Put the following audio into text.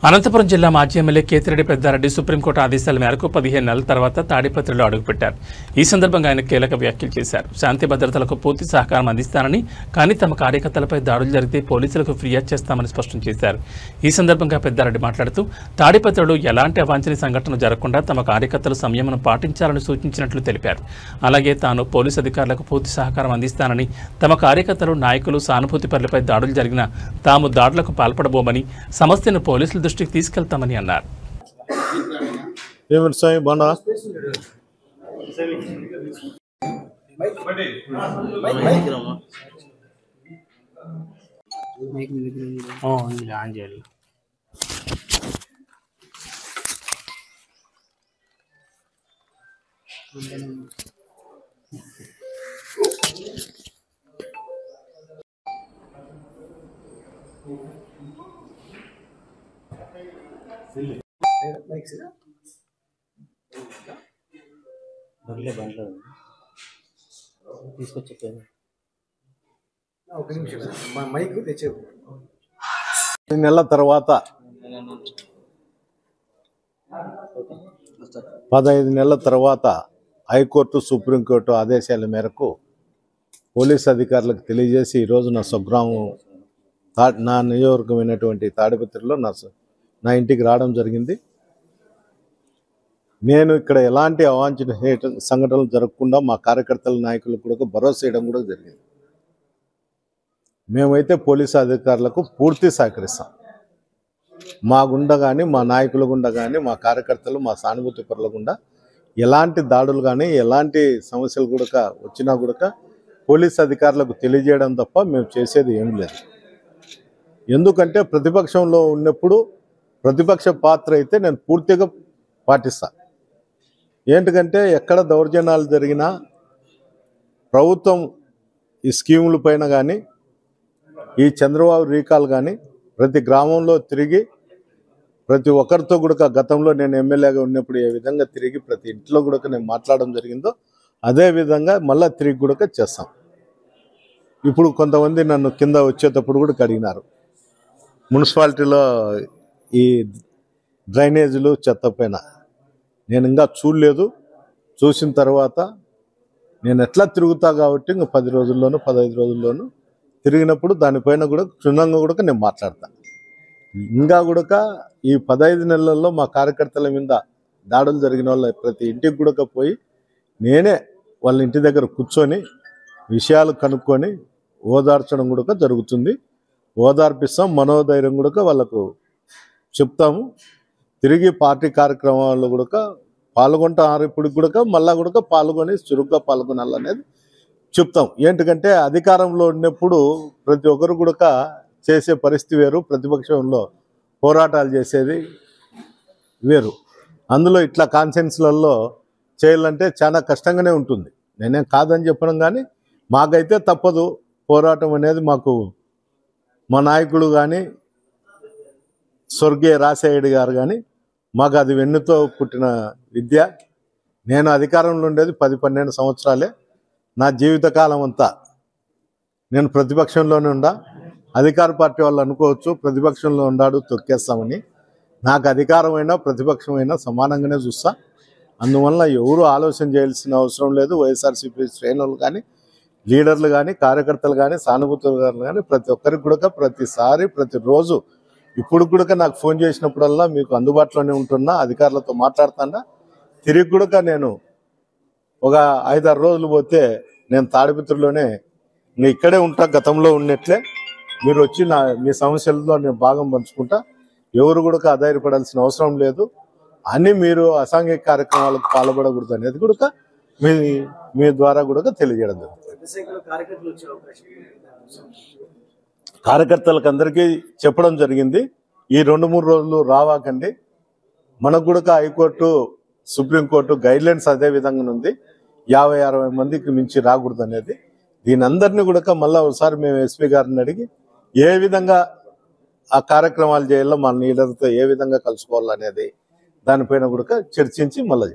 అనంతపురం జిల్లా మాజీ MLA Kethireddy Peddareddy supreme court ఆదేశాల మేరకు 15 నెలల తర్వాత తాడిపత్రిలో అడుగుపెట్టారు. ఈ సందర్భంగా ఆయన కీలక వ్యాఖ్యలు చేశారు. శాంతి భద్రతలకు పూర్తి సహకారం అందిస్తానని, కానీ తమ కార్యకర్తలపై దాడులు జరిగితే పోలీసులకు ఫిర్యాదు చేస్తామని స్పష్టం చేశారు. ఈ సందర్భంగా పెద్దారెడ్డి మాట్లాడుతూ తాడిపత్రిలో ఎలాంటి అవాంఛనీయ సంఘటనలు జరగకుండా తమ కార్యకర్తలు సంయమనం పాటించాలని సూచించినట్లు తెలిపారు. అలాగే తాను పోలీసు అధికారులకు పూర్తి సహకారం అందిస్తానని, తమ కార్యకర్తలు నాయకులు సానుభూతి పరులపై దాడులు జరిగినా తాము దాడులకు పాల్పడబోమని, సమస్యను పోలీసుల దృష్టికి తీసుకెళ్తామని అన్నారు. నెలల తర్వాత 15 నెలల తర్వాత హైకోర్టు సుప్రీంకోర్టు ఆదేశాల మేరకు పోలీస్ అధికారులకు తెలియజేసి ఈరోజు నా స్వగ్రామం నా నియోజకమైనటువంటి తాడిపత్రిలో నా ఇంటికి రావడం జరిగింది. నేను ఇక్కడ ఎలాంటి అవాంఛనీయ సంఘటనలు జరగకుండా మా కార్యకర్తల నాయకులకు కూడా భరోసా ఇవ్వడం కూడా జరిగింది. మేమైతే పోలీసు అధికారులకు పూర్తి సహకరిస్తాం. మా గుండా కానీ, మా నాయకుల గుండా కానీ, మా కార్యకర్తలు, మా సానుభూతి పరుల గుండా ఎలాంటి దాడులు కానీ, ఎలాంటి సమస్యలు కూడా వచ్చినా కూడా పోలీసు అధికారులకు తెలియజేయడం తప్ప మేము చేసేది ఏం లేదు. ఎందుకంటే ప్రతిపక్షంలో ఉన్నప్పుడు ప్రతిపక్ష పాత్ర అయితే నేను పూర్తిగా పాటిస్తాను. ఏంటంటే ఎక్కడ దౌర్జన్యాలు జరిగినా ప్రభుత్వం ఈ స్కీముల పైన కానీ, ఈ చంద్రబాబు రీకాల్ కానీ ప్రతి గ్రామంలో తిరిగి ప్రతి ఒక్కరితో కూడా గతంలో నేను ఎమ్మెల్యేగా ఉన్నప్పుడు ఏ విధంగా తిరిగి ప్రతి ఇంట్లో కూడా నేను మాట్లాడడం జరిగిందో అదే విధంగా మళ్ళీ తిరిగి కూడా చేస్తాం. ఇప్పుడు కొంతమంది నన్ను కింద వచ్చేటప్పుడు కూడా అడిగినారు, మున్సిపాలిటీలో ఈ డ్రైనేజీలు చెత్త పైన నేను ఇంకా చూడలేదు. చూసిన తర్వాత నేను ఎట్లా తిరుగుతా కాబట్టి ఇంకా 10 రోజుల్లోనూ 15 రోజుల్లోనూ తిరిగినప్పుడు దానిపైన కూడా క్షుణ్ణంగా కూడా నేను మాట్లాడతాను. ఇంకా కూడా ఈ 15 నెలల్లో మా కార్యకర్తల మీద దాడులు జరిగిన వాళ్ళ ప్రతి ఇంటికి కూడా పోయి నేనే వాళ్ళ ఇంటి దగ్గర కూర్చొని విషయాలు కనుక్కొని ఓదార్చడం కూడా జరుగుతుంది. ఓదార్పిస్తాం, మనోధైర్యం కూడా వాళ్ళకు చెప్తాము. తిరిగి పార్టీ కార్యక్రమాల్లో కూడా పాల్గొంటారు. ఇప్పుడు కూడా మళ్ళా కూడా పాల్గొని చురుగ్గా పాల్గొనాలనేది చెప్తాం. ఏంటంటే అధికారంలో ఉన్నప్పుడు ప్రతి ఒక్కరు కూడా చేసే పరిస్థితి వేరు, ప్రతిపక్షంలో పోరాటాలు చేసేది వేరు. అందులో ఇట్లా కాన్ఫరెన్స్లలో చేయాలంటే చాలా కష్టంగానే ఉంటుంది. నేనేం కాదని చెప్పడం, కానీ మాకైతే తప్పదు. పోరాటం అనేది మాకు మా నాయకుడు కానీ స్వర్గీయ రాజశేఖర్ గారు కానీ మాకు అది వెన్నుతో పుట్టిన విద్య. నేను అధికారంలో ఉండేది 10-12 సంవత్సరాలే. నా జీవితకాలం అంతా నేను ప్రతిపక్షంలోనే ఉండా. అధికార పార్టీ వాళ్ళు అనుకోవచ్చు ప్రతిపక్షంలో ఉన్నాడు తొక్కేస్తామని. నాకు అధికారమైనా ప్రతిపక్షమైనా సమానంగానే చూస్తా. అందువల్ల ఎవరు ఆలోచన చేయాల్సిన అవసరం లేదు. వైఎస్ఆర్సీపీ శ్రేణులు కానీ, లీడర్లు కానీ, కార్యకర్తలు కానీ, సానుభూతులు కానీ ప్రతి ఒక్కరికి కూడా ప్రతిసారి ప్రతిరోజు ఇప్పుడు కూడా నాకు ఫోన్ చేసినప్పుడల్లా మీకు అందుబాటులోనే ఉంటున్నా, అధికారులతో మాట్లాడుతున్నా. తిరిగి కూడా నేను ఒక 5-6 రోజులు పోతే నేను తాడిపత్రిలోనే ఇక్కడే ఉంటా, గతంలో ఉన్నట్లే. మీరు వచ్చి మీ సమస్యలతో నేను భాగం పంచుకుంటా. ఎవరు కూడా ఆధారపడాల్సిన అవసరం లేదు అని, మీరు అసాంఘిక కార్యక్రమాలకు పాల్పడకూడదు అనేది కూడా మీ ద్వారా కూడా తెలియజేయడం జరుగుతుంది. కార్యకర్తలకు అందరికీ చెప్పడం జరిగింది, ఈ 2-3 రోజులు రావాకండి. మనకు కూడా హైకోర్టు సుప్రీంకోర్టు గైడ్లైన్స్ అదే విధంగా ఉంది, 50-60 మందికి మించి రాకూడదు అనేది. దీని అందరినీ కూడా మళ్ళీ ఒకసారి మేము ఎస్పీ గారిని అడిగి ఏ విధంగా ఆ కార్యక్రమాలు చేయాలో, మన లీడర్తో ఏ విధంగా కలుసుకోవాలనేది దానిపైన కూడా చర్చించి మళ్ళీ